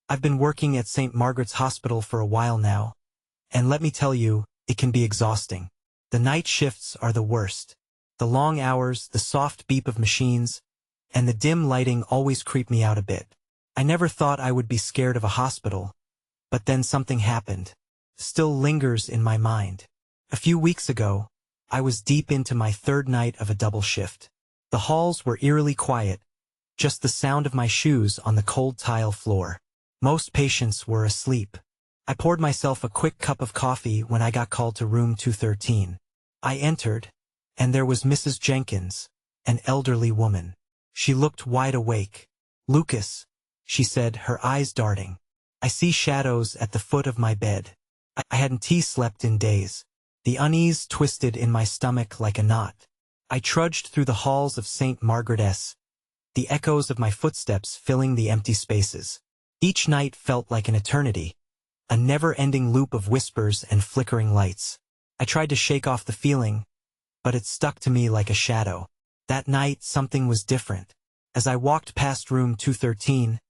I've been working at St. Margaret's Hospital for a while now, and let me tell you, it can be exhausting. The night shifts are the worst. The long hours, the soft beep of machines, and the dim lighting always creep me out a bit. I never thought I would be scared of a hospital, but then something happened. Still lingers in my mind. A few weeks ago, I was deep into my third night of a double shift. The halls were eerily quiet, just the sound of my shoes on the cold tile floor. Most patients were asleep. I poured myself a quick cup of coffee when I got called to room 213. I entered, and there was Mrs. Jenkins, an elderly woman. She looked wide awake. "Lucas," she said, her eyes darting. "I see shadows at the foot of my bed." I hadn't slept in days. The unease twisted in my stomach like a knot. I trudged through the halls of St. Margaret's, the echoes of my footsteps filling the empty spaces. Each night felt like an eternity, a never-ending loop of whispers and flickering lights. I tried to shake off the feeling, but it stuck to me like a shadow. That night, something was different. As I walked past room 213,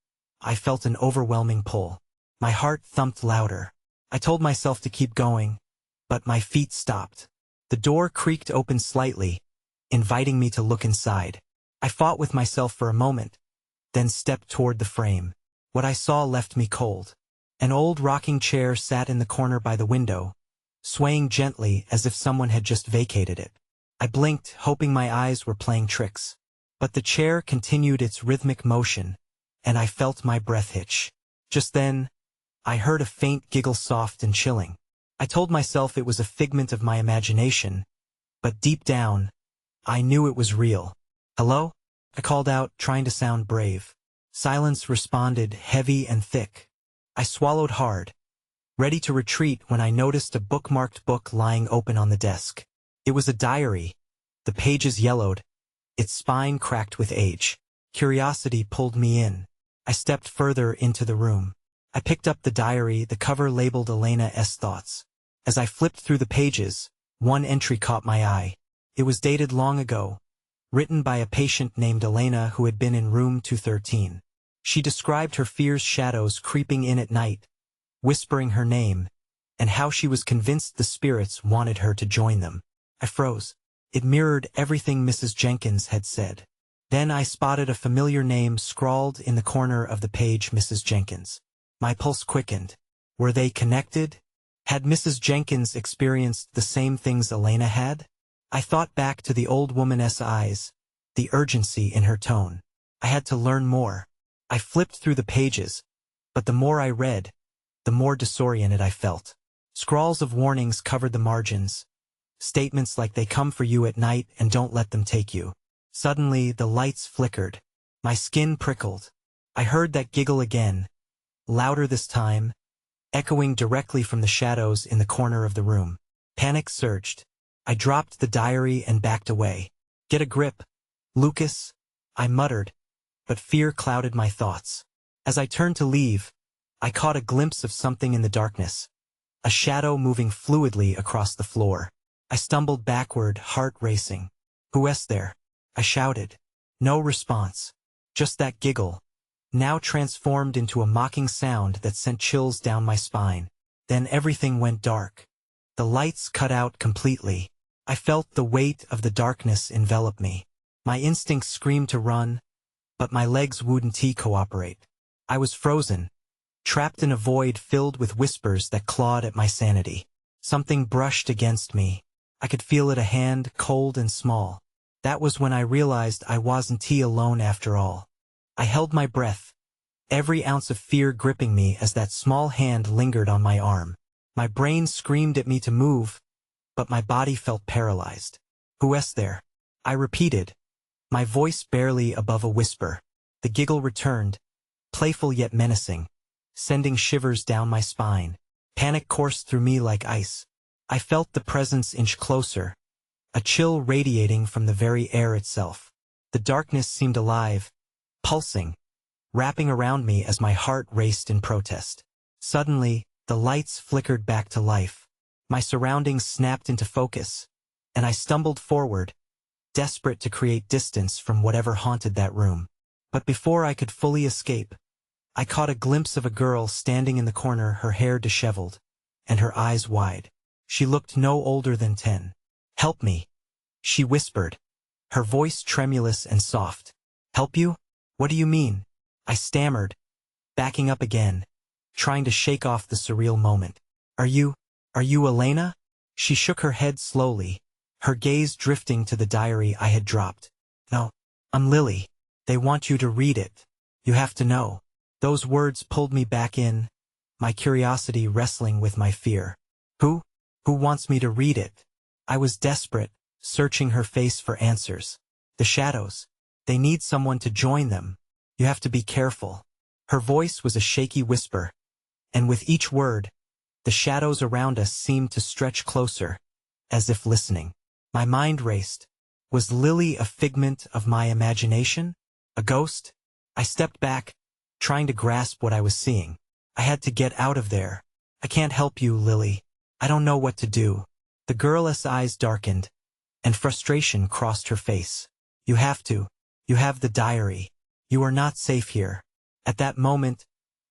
I felt an overwhelming pull. My heart thumped louder. I told myself to keep going, but my feet stopped. The door creaked open slightly, inviting me to look inside. I fought with myself for a moment, then stepped toward the frame. What I saw left me cold. An old rocking chair sat in the corner by the window, swaying gently as if someone had just vacated it. I blinked, hoping my eyes were playing tricks. But the chair continued its rhythmic motion, and I felt my breath hitch. Just then, I heard a faint giggle, soft and chilling. I told myself it was a figment of my imagination, but deep down, I knew it was real. "Hello?" I called out, trying to sound brave. Silence responded, heavy and thick. I swallowed hard, ready to retreat when I noticed a bookmarked book lying open on the desk. It was a diary. The pages yellowed, its spine cracked with age. Curiosity pulled me in. I stepped further into the room. I picked up the diary, the cover labeled Elena's thoughts. As I flipped through the pages, one entry caught my eye. It was dated long ago, written by a patient named Elena who had been in room 213. She described her fears, shadows creeping in at night, whispering her name, and how she was convinced the spirits wanted her to join them. I froze. It mirrored everything Mrs. Jenkins had said. Then I spotted a familiar name scrawled in the corner of the page, Mrs. Jenkins. My pulse quickened. Were they connected? Had Mrs. Jenkins experienced the same things Elena had? I thought back to the old woman's eyes, the urgency in her tone. I had to learn more. I flipped through the pages, but the more I read, the more disoriented I felt. Scrawls of warnings covered the margins. Statements like "they come for you at night and don't let them take you." Suddenly, the lights flickered. My skin prickled. I heard that giggle again, louder this time, echoing directly from the shadows in the corner of the room. Panic surged. I dropped the diary and backed away. "Get a grip, Lucas," I muttered, but fear clouded my thoughts. As I turned to leave, I caught a glimpse of something in the darkness, a shadow moving fluidly across the floor. I stumbled backward, heart racing. "Who's there?" I shouted. No response. Just that giggle, now transformed into a mocking sound that sent chills down my spine. Then everything went dark. The lights cut out completely. I felt the weight of the darkness envelop me. My instincts screamed to run, but my legs wouldn't cooperate. I was frozen, trapped in a void filled with whispers that clawed at my sanity. Something brushed against me. I could feel it, a hand, cold and small. That was when I realized I wasn't alone after all. I held my breath, every ounce of fear gripping me as that small hand lingered on my arm. My brain screamed at me to move, but my body felt paralyzed. "Who's there?" I repeated, my voice barely above a whisper. The giggle returned, playful yet menacing, sending shivers down my spine. Panic coursed through me like ice. I felt the presence inch closer, a chill radiating from the very air itself. The darkness seemed alive, pulsing, wrapping around me as my heart raced in protest. Suddenly, the lights flickered back to life. My surroundings snapped into focus, and I stumbled forward, desperate to create distance from whatever haunted that room. But before I could fully escape, I caught a glimpse of a girl standing in the corner, her hair disheveled, and her eyes wide. She looked no older than 10. "Help me," she whispered, her voice tremulous and soft. "Help you? What do you mean?" I stammered, backing up again, trying to shake off the surreal moment. Are you Elena?" She shook her head slowly, her gaze drifting to the diary I had dropped. "No, I'm Lily. They want you to read it. You have to know." Those words pulled me back in, my curiosity wrestling with my fear. Who wants me to read it?" I was desperate, searching her face for answers. "The shadows. They need someone to join them. You have to be careful." Her voice was a shaky whisper, and with each word, the shadows around us seemed to stretch closer, as if listening. My mind raced. Was Lily a figment of my imagination? A ghost? I stepped back, trying to grasp what I was seeing. I had to get out of there. "I can't help you, Lily. I don't know what to do." The girl's eyes darkened, and frustration crossed her face. "You have to. You have the diary. You are not safe here." At that moment,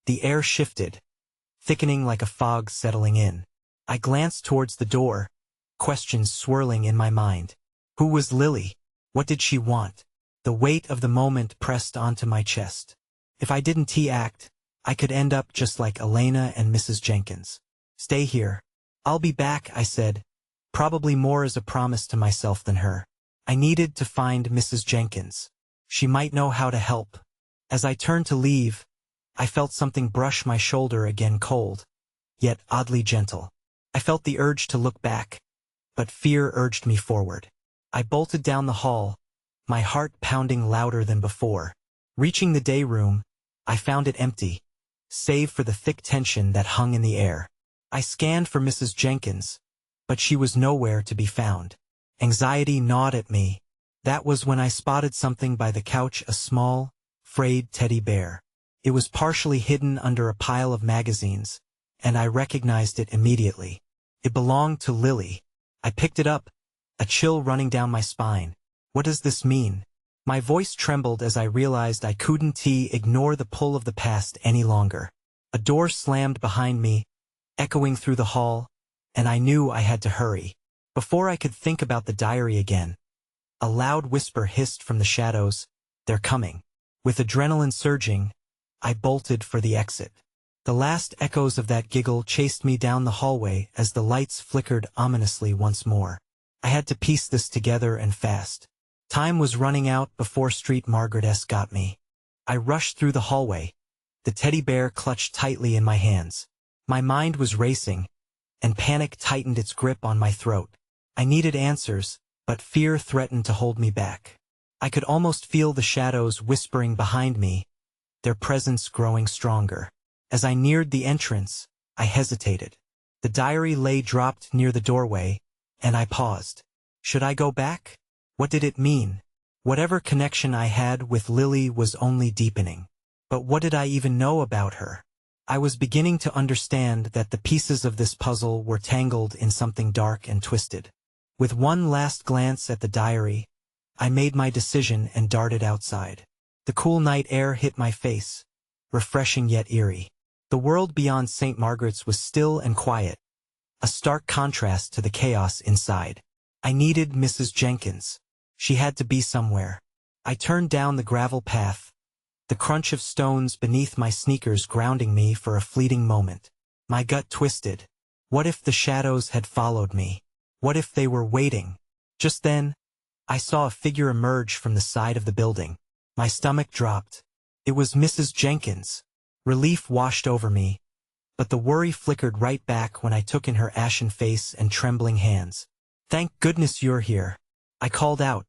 the air shifted, thickening like a fog settling in. I glanced towards the door, questions swirling in my mind. Who was Lily? What did she want? The weight of the moment pressed onto my chest. If I didn't act, I could end up just like Elena and Mrs. Jenkins. "Stay here. I'll be back," I said, probably more as a promise to myself than her. I needed to find Mrs. Jenkins. She might know how to help. As I turned to leave, I felt something brush my shoulder again, cold, yet oddly gentle. I felt the urge to look back, but fear urged me forward. I bolted down the hall, my heart pounding louder than before. Reaching the day room, I found it empty, save for the thick tension that hung in the air. I scanned for Mrs. Jenkins, but she was nowhere to be found. Anxiety gnawed at me. That was when I spotted something by the couch, a small, frayed teddy bear. It was partially hidden under a pile of magazines, and I recognized it immediately. It belonged to Lily. I picked it up, a chill running down my spine. What does this mean? My voice trembled as I realized I couldn't ignore the pull of the past any longer. A door slammed behind me, echoing through the hall, and I knew I had to hurry. Before I could think about the diary again, a loud whisper hissed from the shadows, "They're coming." With adrenaline surging, I bolted for the exit. The last echoes of that giggle chased me down the hallway as the lights flickered ominously once more. I had to piece this together, and fast. Time was running out before Street Margaret got me. I rushed through the hallway, the teddy bear clutched tightly in my hands. My mind was racing, and panic tightened its grip on my throat. I needed answers, but fear threatened to hold me back. I could almost feel the shadows whispering behind me, their presence growing stronger. As I neared the entrance, I hesitated. The diary lay dropped near the doorway, and I paused. Should I go back? What did it mean? Whatever connection I had with Lily was only deepening. But what did I even know about her? I was beginning to understand that the pieces of this puzzle were tangled in something dark and twisted. With one last glance at the diary, I made my decision and darted outside. The cool night air hit my face, refreshing yet eerie. The world beyond St. Margaret's was still and quiet, a stark contrast to the chaos inside. I needed Mrs. Jenkins. She had to be somewhere. I turned down the gravel path, the crunch of stones beneath my sneakers grounding me for a fleeting moment. My gut twisted. What if the shadows had followed me? What if they were waiting? Just then, I saw a figure emerge from the side of the building. My stomach dropped. It was Mrs. Jenkins. Relief washed over me, but the worry flickered right back when I took in her ashen face and trembling hands. "Thank goodness you're here," I called out,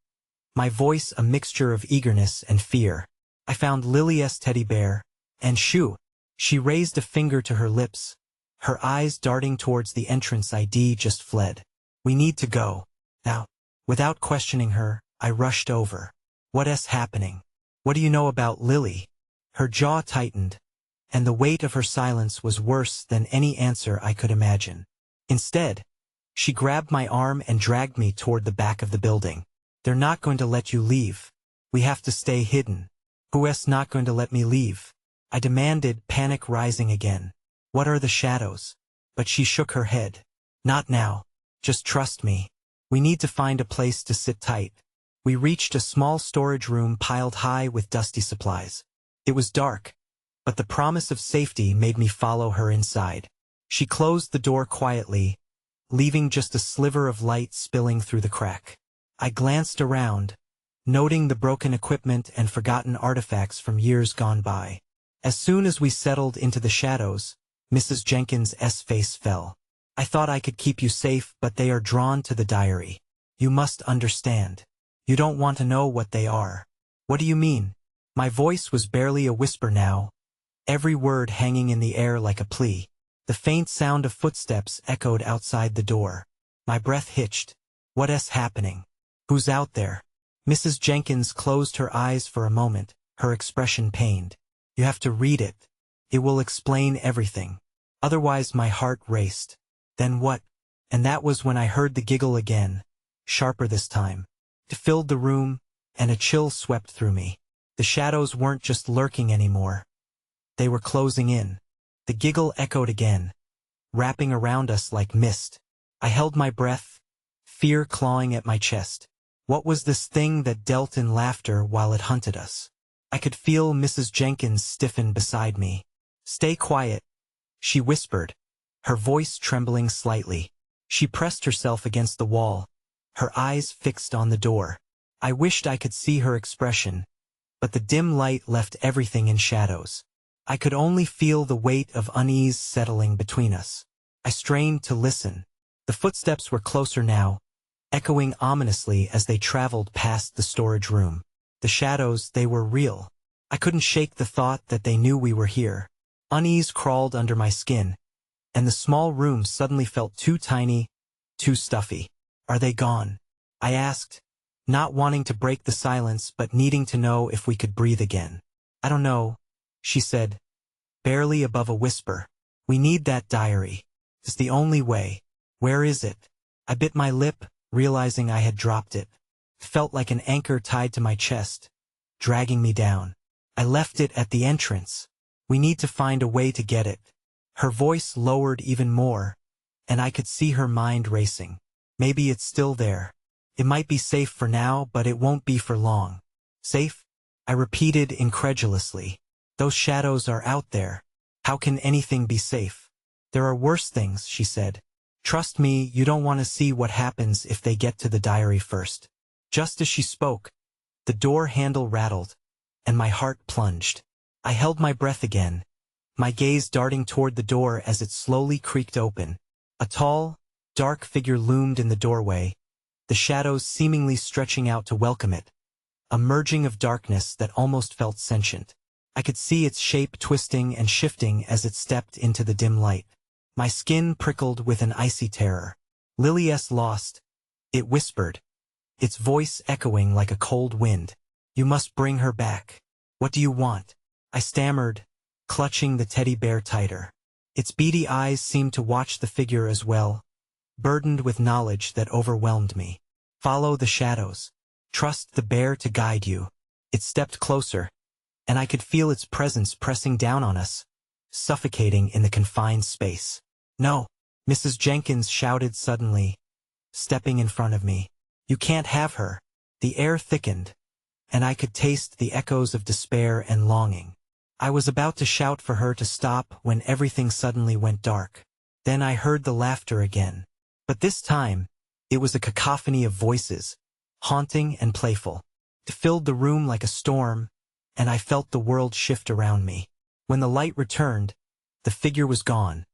my voice a mixture of eagerness and fear. I found Lily's teddy bear, and shoo! She raised a finger to her lips, her eyes darting towards the entrance I'd just fled. "We need to go. Now." Without questioning her, I rushed over. "What's happening? What do you know about Lily?" Her jaw tightened, and the weight of her silence was worse than any answer I could imagine. Instead, she grabbed my arm and dragged me toward the back of the building. "They're not going to let you leave. We have to stay hidden." "Who's not going to let me leave?" I demanded, panic rising again. What are the shadows? But she shook her head. Not now. Just trust me. We need to find a place to sit tight. We reached a small storage room piled high with dusty supplies. It was dark, but the promise of safety made me follow her inside. She closed the door quietly, leaving just a sliver of light spilling through the crack. I glanced around, noting the broken equipment and forgotten artifacts from years gone by. As soon as we settled into the shadows, Mrs. Jenkins' face fell. I thought I could keep you safe, but they are drawn to the diary. You must understand. You don't want to know what they are. What do you mean? My voice was barely a whisper now, every word hanging in the air like a plea. The faint sound of footsteps echoed outside the door. My breath hitched. What's happening? Who's out there? Mrs. Jenkins closed her eyes for a moment, her expression pained. You have to read it. It will explain everything. Otherwise my heart raced. Then what? And that was when I heard the giggle again, sharper this time. It filled the room, and a chill swept through me. The shadows weren't just lurking anymore. They were closing in. The giggle echoed again, wrapping around us like mist. I held my breath, fear clawing at my chest. What was this thing that dealt in laughter while it hunted us? I could feel Mrs. Jenkins stiffen beside me. Stay quiet, she whispered, her voice trembling slightly. She pressed herself against the wall, her eyes fixed on the door. I wished I could see her expression, but the dim light left everything in shadows. I could only feel the weight of unease settling between us. I strained to listen. The footsteps were closer now, echoing ominously as they traveled past the storage room. The shadows, they were real. I couldn't shake the thought that they knew we were here. Unease crawled under my skin, and the small room suddenly felt too tiny, too stuffy. Are they gone? I asked, not wanting to break the silence but needing to know if we could breathe again. I don't know, she said, barely above a whisper. We need that diary. It's the only way. Where is it? I bit my lip, realizing I had dropped it. It felt like an anchor tied to my chest, dragging me down. I left it at the entrance. We need to find a way to get it. Her voice lowered even more, and I could see her mind racing. Maybe it's still there. It might be safe for now, but it won't be for long. Safe? I repeated incredulously. Those shadows are out there. How can anything be safe? There are worse things, she said. Trust me, you don't want to see what happens if they get to the diary first. Just as she spoke, the door handle rattled, and my heart plunged. I held my breath again, my gaze darting toward the door as it slowly creaked open. A tall, dark figure loomed in the doorway, the shadows seemingly stretching out to welcome it. A merging of darkness that almost felt sentient. I could see its shape twisting and shifting as it stepped into the dim light. My skin prickled with an icy terror. Lily's lost, it whispered, its voice echoing like a cold wind. You must bring her back. What do you want? I stammered, clutching the teddy bear tighter. Its beady eyes seemed to watch the figure as well, burdened with knowledge that overwhelmed me. Follow the shadows. Trust the bear to guide you. It stepped closer, and I could feel its presence pressing down on us, suffocating in the confined space. No, Mrs. Jenkins shouted suddenly, stepping in front of me. You can't have her. The air thickened, and I could taste the echoes of despair and longing. I was about to shout for her to stop when everything suddenly went dark. Then I heard the laughter again. But this time, it was a cacophony of voices, haunting and playful. It filled the room like a storm, and I felt the world shift around me. When the light returned, the figure was gone,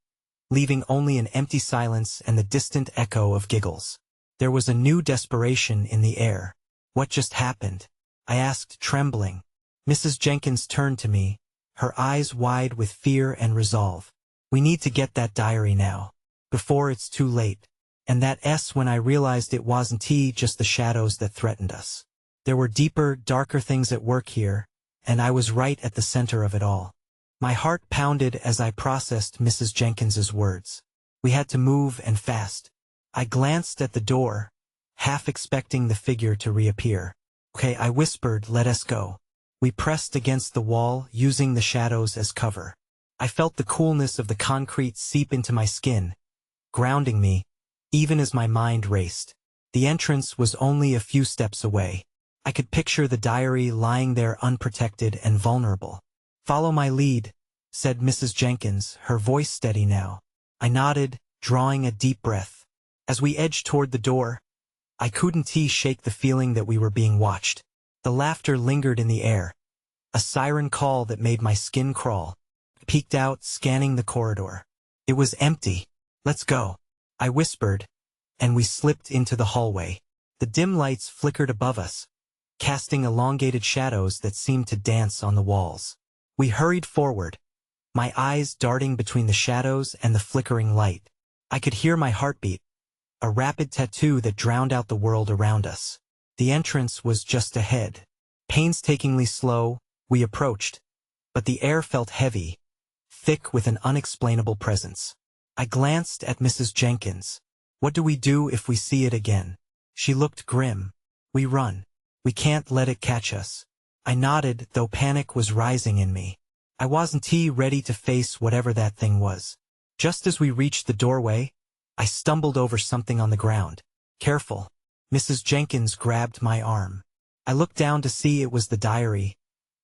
leaving only an empty silence and the distant echo of giggles. There was a new desperation in the air. What just happened? I asked, trembling. Mrs. Jenkins turned to me, her eyes wide with fear and resolve. We need to get that diary now, before it's too late. And when I realized it wasn't just the shadows that threatened us. There were deeper, darker things at work here, and I was right at the center of it all. My heart pounded as I processed Mrs. Jenkins's words. We had to move, and fast. I glanced at the door, half expecting the figure to reappear. Okay, I whispered, let us go. We pressed against the wall, using the shadows as cover. I felt the coolness of the concrete seep into my skin, grounding me, even as my mind raced. The entrance was only a few steps away. I could picture the diary lying there unprotected and vulnerable. "Follow my lead," said Mrs. Jenkins, her voice steady now. I nodded, drawing a deep breath. As we edged toward the door, I couldn't shake the feeling that we were being watched. The laughter lingered in the air. A siren call that made my skin crawl. I peeked out, scanning the corridor. It was empty. "Let's go," I whispered, and we slipped into the hallway. The dim lights flickered above us, casting elongated shadows that seemed to dance on the walls. We hurried forward, my eyes darting between the shadows and the flickering light. I could hear my heartbeat, a rapid tattoo that drowned out the world around us. The entrance was just ahead. Painstakingly slow, we approached, but the air felt heavy, thick with an unexplainable presence. I glanced at Mrs. Jenkins. "What do we do if we see it again?" She looked grim. "We run. We can't let it catch us." I nodded, though panic was rising in me. I wasn't ready to face whatever that thing was. Just as we reached the doorway, I stumbled over something on the ground. "Careful." Mrs. Jenkins grabbed my arm. I looked down to see it was the diary,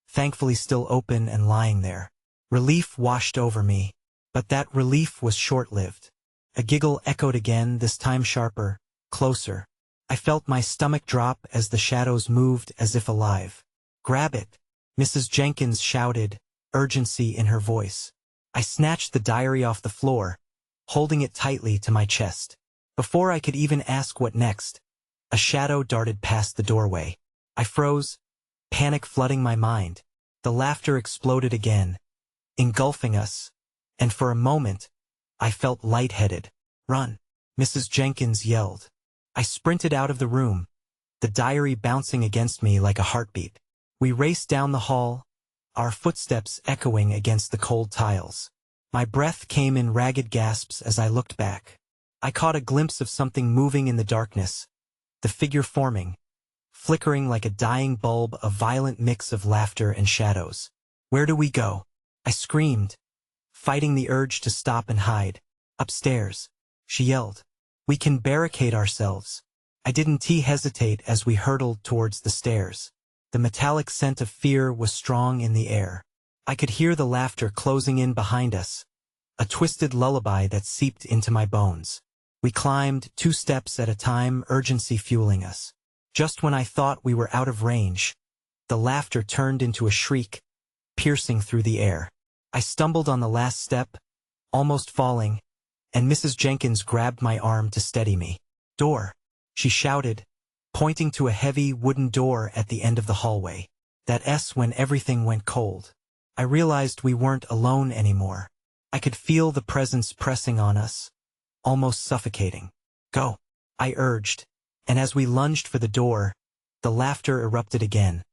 thankfully still open and lying there. Relief washed over me, but that relief was short-lived. A giggle echoed again, this time sharper, closer. I felt my stomach drop as the shadows moved as if alive. "Grab it," Mrs. Jenkins shouted, urgency in her voice. I snatched the diary off the floor, holding it tightly to my chest. Before I could even ask what next, a shadow darted past the doorway. I froze, panic flooding my mind. The laughter exploded again, engulfing us, and for a moment, I felt lightheaded. "Run," Mrs. Jenkins yelled. I sprinted out of the room, the diary bouncing against me like a heartbeat. We raced down the hall, our footsteps echoing against the cold tiles. My breath came in ragged gasps as I looked back. I caught a glimpse of something moving in the darkness, the figure forming, flickering like a dying bulb, a violent mix of laughter and shadows. "Where do we go?" I screamed, fighting the urge to stop and hide. "Upstairs," she yelled. "We can barricade ourselves." I didn't hesitate as we hurtled towards the stairs. The metallic scent of fear was strong in the air. I could hear the laughter closing in behind us, a twisted lullaby that seeped into my bones. We climbed 2 steps at a time, urgency fueling us. Just when I thought we were out of range, the laughter turned into a shriek, piercing through the air. I stumbled on the last step, almost falling, and Mrs. Jenkins grabbed my arm to steady me. "Door," she shouted, pointing to a heavy wooden door at the end of the hallway. That S when everything went cold. I realized we weren't alone anymore. I could feel the presence pressing on us, almost suffocating. "Go," I urged, and as we lunged for the door, the laughter erupted again,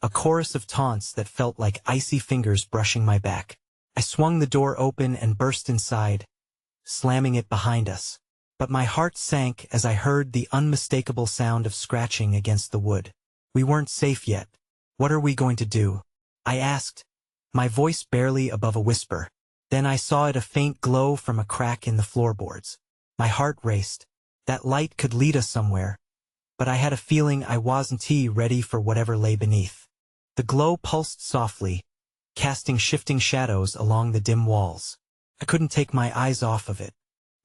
a chorus of taunts that felt like icy fingers brushing my back. I swung the door open and burst inside, slamming it behind us. But my heart sank as I heard the unmistakable sound of scratching against the wood. We weren't safe yet. "What are we going to do?" I asked, my voice barely above a whisper. Then I saw a faint glow from a crack in the floorboards. My heart raced. That light could lead us somewhere, but I had a feeling I wasn't ready for whatever lay beneath. The glow pulsed softly, casting shifting shadows along the dim walls. I couldn't take my eyes off of it.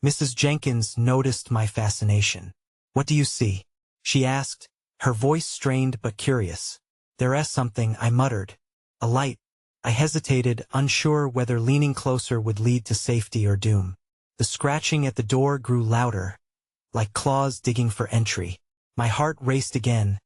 Mrs. Jenkins noticed my fascination. "What do you see?" she asked, her voice strained but curious. "There's something," I muttered. "A light." I hesitated, unsure whether leaning closer would lead to safety or doom. The scratching at the door grew louder, like claws digging for entry. My heart raced again,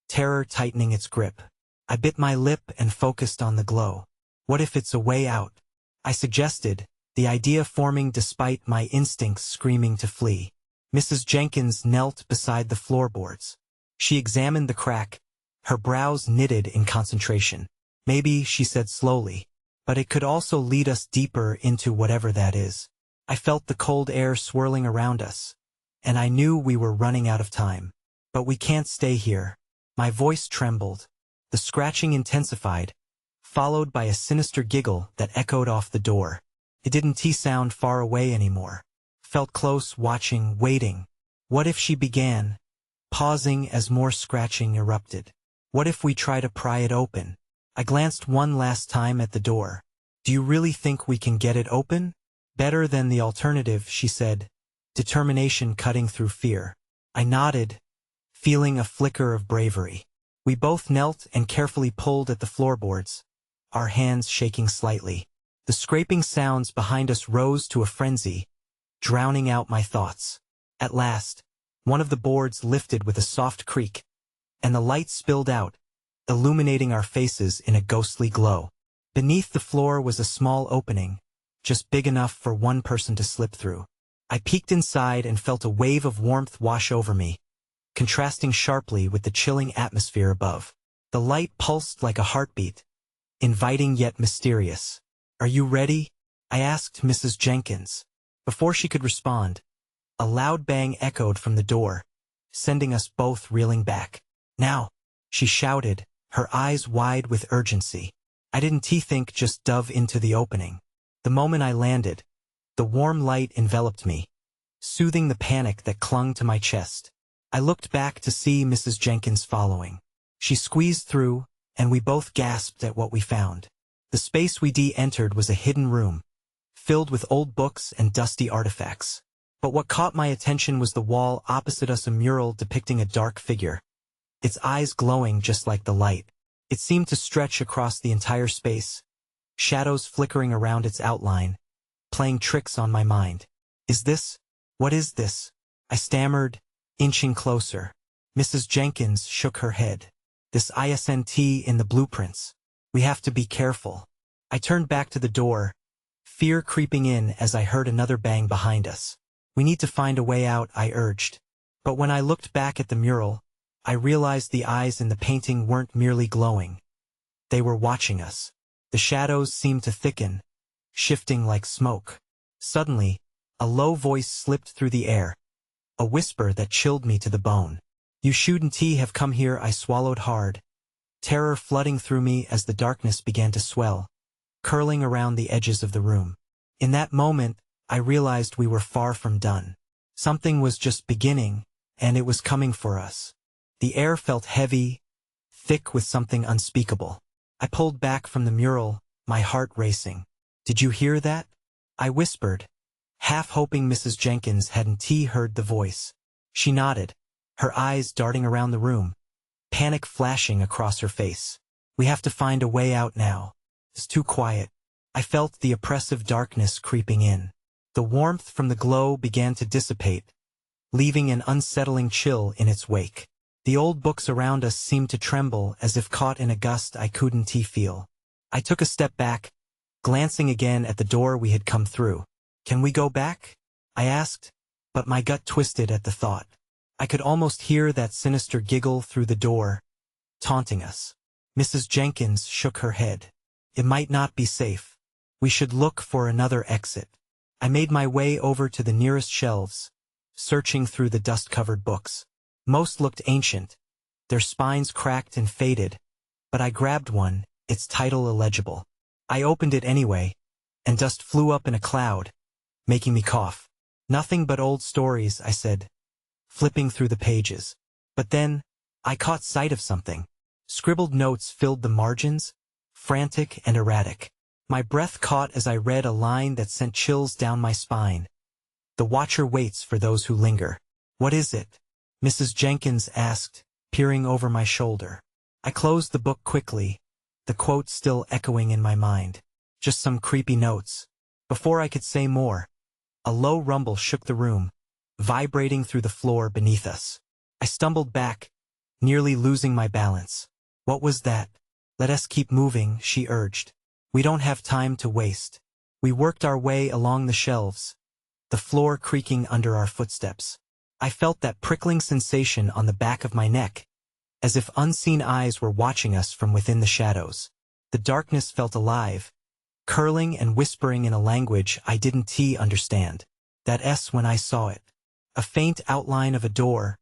terror tightening its grip. I bit my lip and focused on the glow. "What if it's a way out?" I suggested, the idea forming despite my instincts screaming to flee. Mrs. Jenkins knelt beside the floorboards. She examined the crack, her brows knitted in concentration. "Maybe," she said slowly, "but it could also lead us deeper into whatever that is." I felt the cold air swirling around us, and I knew we were running out of time. "But we can't stay here." My voice trembled, The scratching intensified, followed by a sinister giggle that echoed off the door. It didn't sound far away anymore. Felt close, watching, waiting. What if she began, pausing as more scratching erupted? What if we try to pry it open? I glanced one last time at the door. Do you really think we can get it open? Better than the alternative, she said, determination cutting through fear. I nodded, feeling a flicker of bravery. We both knelt and carefully pulled at the floorboards, our hands shaking slightly. The scraping sounds behind us rose to a frenzy, drowning out my thoughts. At last, one of the boards lifted with a soft creak, and the light spilled out, illuminating our faces in a ghostly glow. Beneath the floor was a small opening, just big enough for one person to slip through. I peeked inside and felt a wave of warmth wash over me, contrasting sharply with the chilling atmosphere above. The light pulsed like a heartbeat, inviting yet mysterious. "Are you ready?" I asked Mrs. Jenkins. Before she could respond, a loud bang echoed from the door, sending us both reeling back. "Now!" she shouted, her eyes wide with urgency. I didn't think, just dove into the opening. The moment I landed, the warm light enveloped me, soothing the panic that clung to my chest. I looked back to see Mrs. Jenkins following. She squeezed through, and we both gasped at what we found. The space we entered was a hidden room, filled with old books and dusty artifacts. But what caught my attention was the wall opposite us, a mural depicting a dark figure, its eyes glowing just like the light. It seemed to stretch across the entire space, shadows flickering around its outline, playing tricks on my mind. What is this? I stammered, inching closer. Mrs. Jenkins shook her head. "This isn't in the blueprints. We have to be careful." I turned back to the door, fear creeping in as I heard another bang behind us. "We need to find a way out," I urged. But when I looked back at the mural, I realized the eyes in the painting weren't merely glowing. They were watching us. The shadows seemed to thicken, shifting like smoke. Suddenly, a low voice slipped through the air, a whisper that chilled me to the bone. "You shouldn't have come here." I swallowed hard, terror flooding through me as the darkness began to swell, curling around the edges of the room. In that moment, I realized we were far from done. Something was just beginning, and it was coming for us. The air felt heavy, thick with something unspeakable. I pulled back from the mural, my heart racing. "Did you hear that?" I whispered, half hoping Mrs. Jenkins hadn't heard the voice. She nodded, her eyes darting around the room, panic flashing across her face. "We have to find a way out now. It's too quiet." I felt the oppressive darkness creeping in. The warmth from the glow began to dissipate, leaving an unsettling chill in its wake. The old books around us seemed to tremble as if caught in a gust I couldn't feel. I took a step back, glancing again at the door we had come through. "Can we go back?" I asked, but my gut twisted at the thought. I could almost hear that sinister giggle through the door, taunting us. Mrs. Jenkins shook her head. "It might not be safe. We should look for another exit." I made my way over to the nearest shelves, searching through the dust-covered books. Most looked ancient, their spines cracked and faded, but I grabbed one, its title illegible. I opened it anyway, and dust flew up in a cloud, making me cough. "Nothing but old stories," I said, flipping through the pages. But then, I caught sight of something. Scribbled notes filled the margins, frantic and erratic. My breath caught as I read a line that sent chills down my spine. "The Watcher waits for those who linger." "What is it?" Mrs. Jenkins asked, peering over my shoulder. I closed the book quickly, the quote still echoing in my mind. Just some creepy notes. Before I could say more, a low rumble shook the room, vibrating through the floor beneath us. I stumbled back, nearly losing my balance. "What was that?" "Let us keep moving," she urged. "We don't have time to waste." We worked our way along the shelves, the floor creaking under our footsteps. I felt that prickling sensation on the back of my neck, as if unseen eyes were watching us from within the shadows. The darkness felt alive, curling and whispering in a language I didn't understand. That's when I saw it. A faint outline of a door,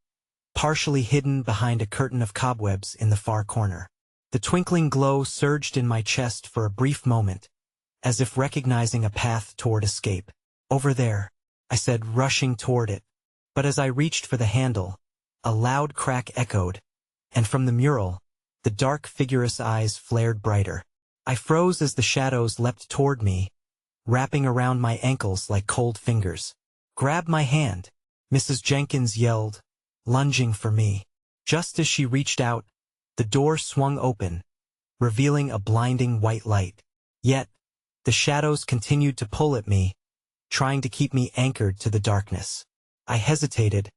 partially hidden behind a curtain of cobwebs in the far corner. The twinkling glow surged in my chest for a brief moment, as if recognizing a path toward escape. "Over there," I said, rushing toward it. But as I reached for the handle, a loud crack echoed, and from the mural, the dark figurous eyes flared brighter. I froze as the shadows leapt toward me, wrapping around my ankles like cold fingers. "Grab my hand," Mrs. Jenkins yelled, lunging for me. Just as she reached out, the door swung open, revealing a blinding white light. Yet, the shadows continued to pull at me, trying to keep me anchored to the darkness. I hesitated,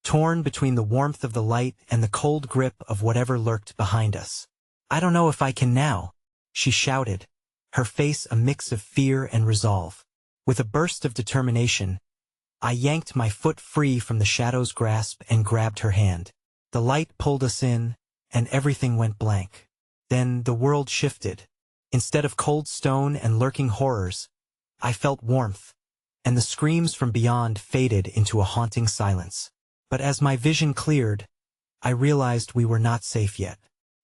torn between the warmth of the light and the cold grip of whatever lurked behind us. "I don't know if I can now," she shouted, her face a mix of fear and resolve. With a burst of determination, I yanked my foot free from the shadow's grasp and grabbed her hand. The light pulled us in, and everything went blank. Then the world shifted. Instead of cold stone and lurking horrors, I felt warmth, and the screams from beyond faded into a haunting silence. But as my vision cleared, I realized we were not safe yet.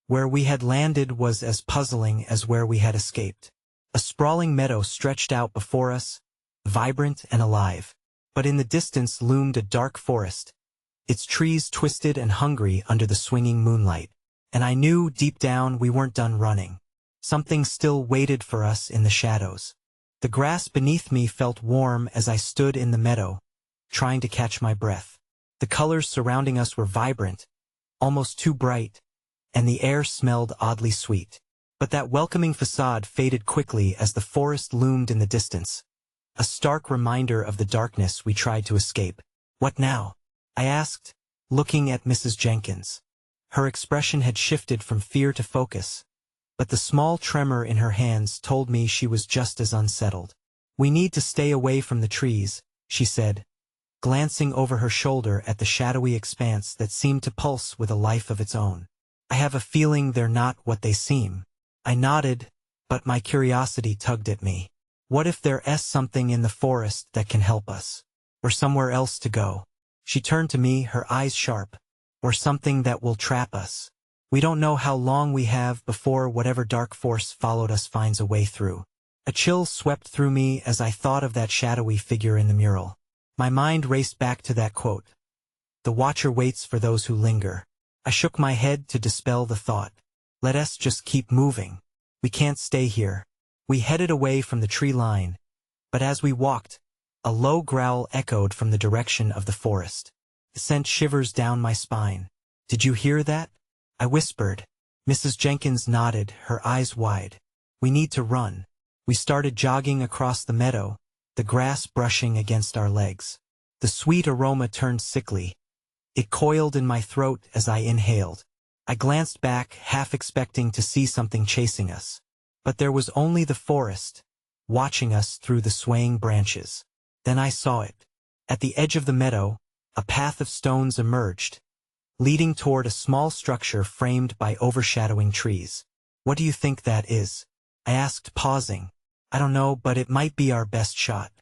Where we had landed was as puzzling as where we had escaped. A sprawling meadow stretched out before us, vibrant and alive. But in the distance loomed a dark forest, its trees twisted and hungry under the swinging moonlight. And I knew deep down we weren't done running. Something still waited for us in the shadows. The grass beneath me felt warm as I stood in the meadow, trying to catch my breath. The colors surrounding us were vibrant, almost too bright, and the air smelled oddly sweet. But that welcoming facade faded quickly as the forest loomed in the distance, a stark reminder of the darkness we tried to escape. "What now?" I asked, looking at Mrs. Jenkins. Her expression had shifted from fear to focus, but the small tremor in her hands told me she was just as unsettled. "We need to stay away from the trees," she said, glancing over her shoulder at the shadowy expanse that seemed to pulse with a life of its own. "I have a feeling they're not what they seem." I nodded, but my curiosity tugged at me. What if there's something in the forest that can help us? Or somewhere else to go? She turned to me, her eyes sharp. Or something that will trap us. We don't know how long we have before whatever dark force followed us finds a way through. A chill swept through me as I thought of that shadowy figure in the mural. My mind raced back to that quote. "The watcher waits for those who linger." I shook my head to dispel the thought. Let us just keep moving. We can't stay here. We headed away from the tree line, but as we walked, a low growl echoed from the direction of the forest. It sent shivers down my spine. "Did you hear that?" I whispered. Mrs. Jenkins nodded, her eyes wide. "We need to run." We started jogging across the meadow, the grass brushing against our legs. The sweet aroma turned sickly. It coiled in my throat as I inhaled. I glanced back, half expecting to see something chasing us. But there was only the forest, watching us through the swaying branches. Then I saw it. At the edge of the meadow, a path of stones emerged, leading toward a small structure framed by overshadowing trees. "What do you think that is?" I asked, pausing. "I don't know, but it might be our best shot."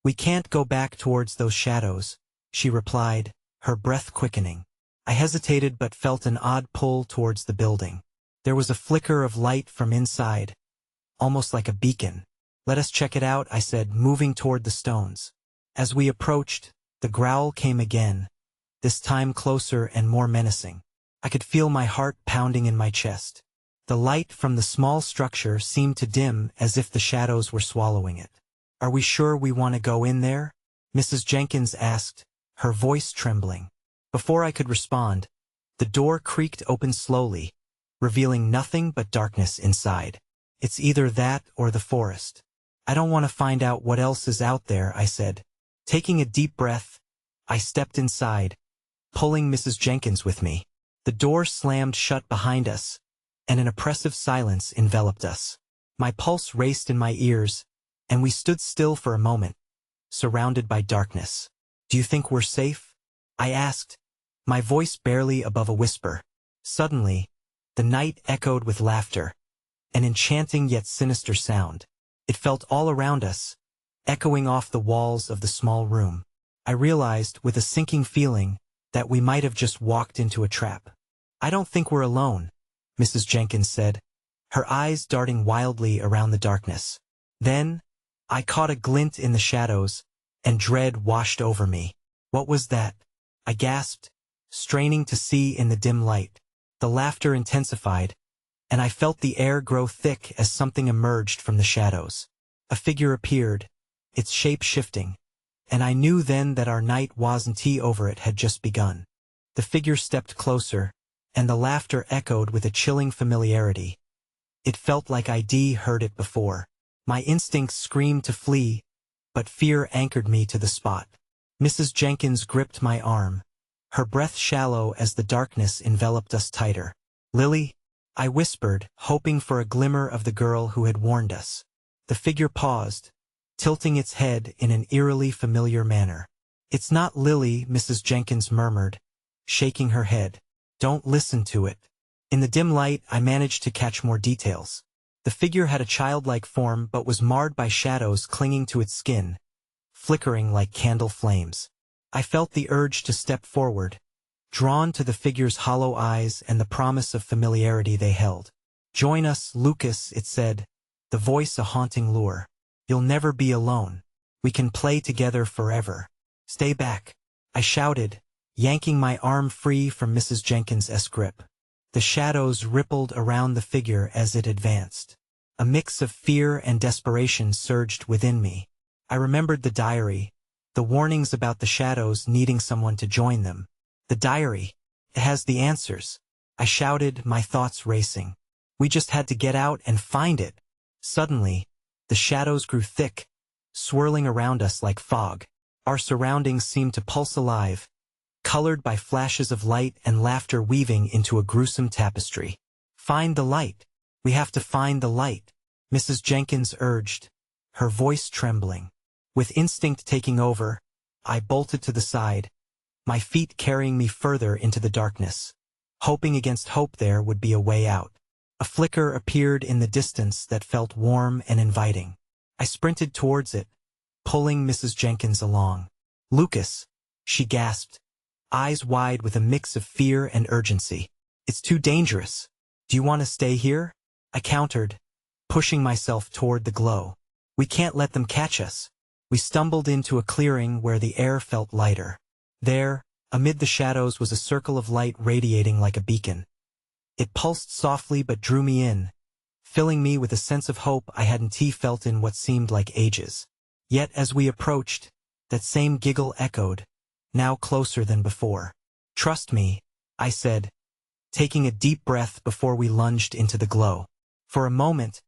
"We can't go back towards those shadows," she replied, her breath quickening. I hesitated but felt an odd pull towards the building. There was a flicker of light from inside, almost like a beacon. "Let us check it out," I said, moving toward the stones. As we approached, the growl came again, this time closer and more menacing. I could feel my heart pounding in my chest. The light from the small structure seemed to dim as if the shadows were swallowing it. "Are we sure we want to go in there?" Mrs. Jenkins asked, her voice trembling. Before I could respond, the door creaked open slowly, revealing nothing but darkness inside. "It's either that or the forest. I don't want to find out what else is out there," I said. Taking a deep breath, I stepped inside, pulling Mrs. Jenkins with me. The door slammed shut behind us, and an oppressive silence enveloped us. My pulse raced in my ears, and we stood still for a moment, surrounded by darkness. "Do you think we're safe?" I asked, my voice barely above a whisper. Suddenly, the night echoed with laughter, an enchanting yet sinister sound. It felt all around us, echoing off the walls of the small room. I realized, with a sinking feeling, that we might have just walked into a trap. "I don't think we're alone," Mrs. Jenkins said, her eyes darting wildly around the darkness. Then, I caught a glint in the shadows, and dread washed over me. What was that? I gasped, straining to see in the dim light. The laughter intensified, and I felt the air grow thick as something emerged from the shadows. A figure appeared, its shape shifting, and I knew then that our night wasn't over, it had just begun. The figure stepped closer, and the laughter echoed with a chilling familiarity. It felt like I'd heard it before. My instincts screamed to flee, but fear anchored me to the spot. Mrs. Jenkins gripped my arm, her breath shallow as the darkness enveloped us tighter. "Lily," I whispered, hoping for a glimmer of the girl who had warned us. The figure paused, tilting its head in an eerily familiar manner. "It's not Lily," Mrs. Jenkins murmured, shaking her head. "Don't listen to it." In the dim light, I managed to catch more details. The figure had a childlike form but was marred by shadows clinging to its skin, flickering like candle flames. I felt the urge to step forward, drawn to the figure's hollow eyes and the promise of familiarity they held. "Join us, Lucas," it said, the voice a haunting lure. "You'll never be alone. We can play together forever. Stay back," I shouted, yanking my arm free from Mrs. Jenkins' grip. The shadows rippled around the figure as it advanced. A mix of fear and desperation surged within me. I remembered the diary, the warnings about the shadows needing someone to join them. "The diary. It has the answers," I shouted, my thoughts racing. "We just had to get out and find it." Suddenly, the shadows grew thick, swirling around us like fog. Our surroundings seemed to pulse alive, colored by flashes of light and laughter weaving into a gruesome tapestry. "Find the light. We have to find the light," Mrs. Jenkins urged, her voice trembling. With instinct taking over, I bolted to the side, my feet carrying me further into the darkness, hoping against hope there would be a way out. A flicker appeared in the distance that felt warm and inviting. I sprinted towards it, pulling Mrs. Jenkins along. "Lucas," she gasped, eyes wide with a mix of fear and urgency. "It's too dangerous. Do you want to stay here?" I countered, pushing myself toward the glow. "We can't let them catch us." We stumbled into a clearing where the air felt lighter. There, amid the shadows, was a circle of light radiating like a beacon. It pulsed softly but drew me in, filling me with a sense of hope I hadn't felt in what seemed like ages. Yet as we approached, that same giggle echoed, now closer than before. "Trust me," I said, taking a deep breath before we lunged into the glow. For a moment,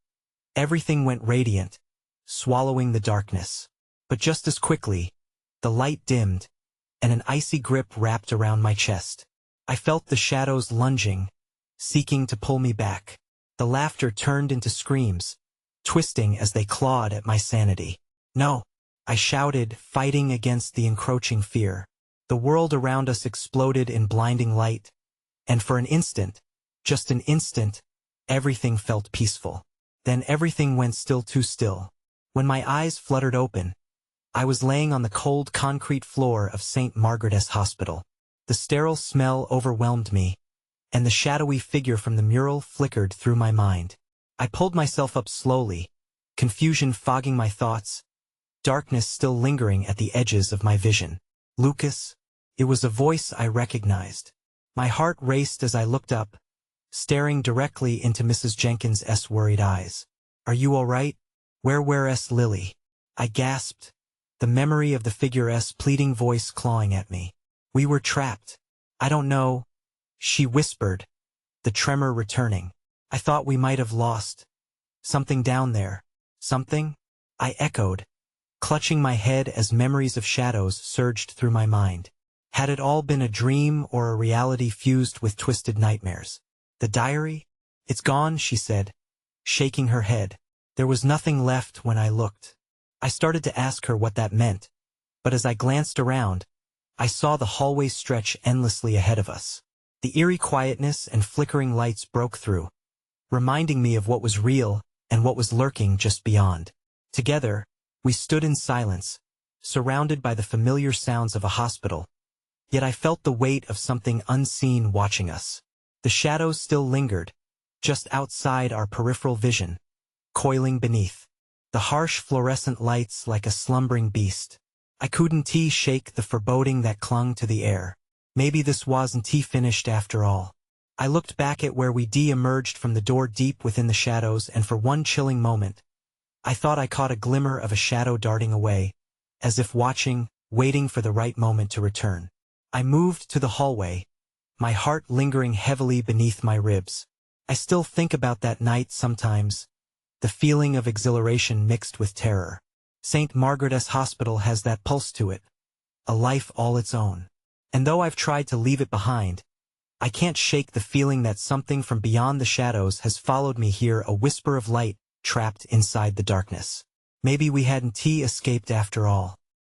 everything went radiant, swallowing the darkness. But just as quickly, the light dimmed, and an icy grip wrapped around my chest. I felt the shadows lunging, seeking to pull me back. The laughter turned into screams, twisting as they clawed at my sanity. "No!" I shouted, fighting against the encroaching fear. The world around us exploded in blinding light, and for an instant, just an instant, everything felt peaceful. Then everything went still, too still. When my eyes fluttered open, I was laying on the cold concrete floor of St. Margaret's Hospital. The sterile smell overwhelmed me, and the shadowy figure from the mural flickered through my mind. I pulled myself up slowly, confusion fogging my thoughts, darkness still lingering at the edges of my vision. "Lucas," it was a voice I recognized. My heart raced as I looked up, staring directly into Mrs. Jenkins' worried eyes. "Are you all right? Where's Lily?" I gasped, the memory of the figure's pleading voice clawing at me. "We were trapped. I don't know," she whispered, the tremor returning. "I thought we might have lost something down there." "Something?" I echoed, clutching my head as memories of shadows surged through my mind. Had it all been a dream or a reality fused with twisted nightmares? "The diary? It's gone," she said, shaking her head. There was nothing left when I looked. I started to ask her what that meant, but as I glanced around, I saw the hallway stretch endlessly ahead of us. The eerie quietness and flickering lights broke through, reminding me of what was real and what was lurking just beyond. Together, we stood in silence, surrounded by the familiar sounds of a hospital, yet I felt the weight of something unseen watching us. The shadows still lingered, just outside our peripheral vision, coiling beneath. The harsh fluorescent lights like a slumbering beast. I couldn't shake the foreboding that clung to the air. Maybe this wasn't finished after all. I looked back at where we emerged from the door deep within the shadows, and for one chilling moment, I thought I caught a glimmer of a shadow darting away, as if watching, waiting for the right moment to return. I moved to the hallway, my heart lingering heavily beneath my ribs. I still think about that night sometimes, the feeling of exhilaration mixed with terror. St. Margaret's Hospital has that pulse to it, a life all its own. And though I've tried to leave it behind, I can't shake the feeling that something from beyond the shadows has followed me here, a whisper of light trapped inside the darkness. Maybe we hadn't escaped after all.